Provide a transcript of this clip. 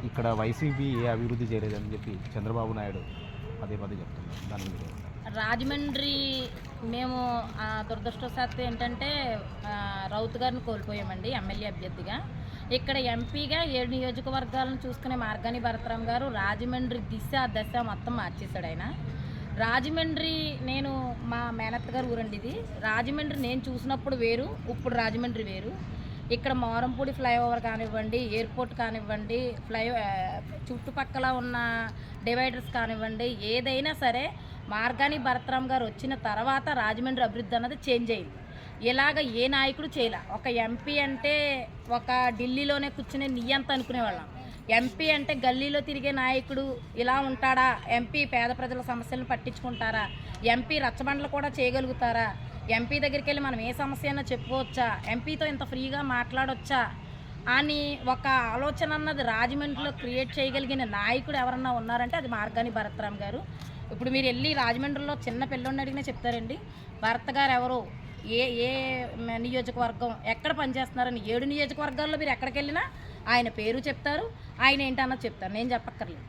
ఇక్కడ వైసీపీ ఏ అభివృద్ధి చేయలేదని చెప్పి చంద్రబాబు నాయుడు పదే పదే చెప్తున్నారు. దాని మీద రాజమండ్రి మేము దురదృష్టవశాత్తు ఏంటంటే రౌత్ గారిని కోల్పోయామండి ఎమ్మెల్యే అభ్యర్థిగా. ఇక్కడ ఎంపీగా 7 నియోజకవర్గాలను చూసుకునే మార్గాని భరతరామ్ గారు రాజమండ్రి దశ మొత్తం మార్చేశాడు ఆయన. రాజమండ్రి నేను మా మేనత్త గారు ఊరండి ఇది. రాజమండ్రి నేను చూసినప్పుడు వేరు, ఇప్పుడు రాజమండ్రి వేరు. ఇక్కడ మోరంపూడి ఫ్లైఓవర్ కానివ్వండి, ఎయిర్పోర్ట్ కానివ్వండి, చుట్టుపక్కల ఉన్న డివైడర్స్ కానివ్వండి, ఏదైనా సరే మార్గాని భరతరామ్ గారు వచ్చిన తర్వాత రాజమండ్రి అభివృద్ధి అన్నది చేంజ్ అయింది. ఇలాగ ఏ నాయకుడు చేయలే. ఒక ఎంపీ అంటే ఒక ఢిల్లీలోనే కూర్చునే నియంత అనుకునేవాళ్ళం. ఎంపీ అంటే గల్లీలో తిరిగే నాయకుడు ఇలా ఉంటాడా? ఎంపీ పేద ప్రజల సమస్యలను పట్టించుకుంటారా? ఎంపీ రచ్చబండలు కూడా చేయగలుగుతారా? ఎంపీ దగ్గరికి వెళ్ళి మనం ఏ సమస్య అయినా చెప్పుకోవచ్చా? ఎంపీతో ఇంత ఫ్రీగా మాట్లాడొచ్చా అని ఒక ఆలోచన అన్నది రాజమండ్రిలో క్రియేట్ చేయగలిగిన నాయకుడు ఎవరన్నా ఉన్నారంటే అది మార్గాని భరతరామ్ గారు. ఇప్పుడు మీరు వెళ్ళి రాజమండ్రిలో చిన్న పిల్లోడిని అడిగినా చెప్తారండి భరత్ గారు ఎవరు, ఏ నియోజకవర్గం, ఎక్కడ పనిచేస్తున్నారని. 7 నియోజకవర్గాల్లో మీరు ఎక్కడికి వెళ్ళినా ఆయన పేరు చెప్తారు, ఆయన ఏంటన్నది చెప్తారు. నేను చెప్పక్కర్లేదు.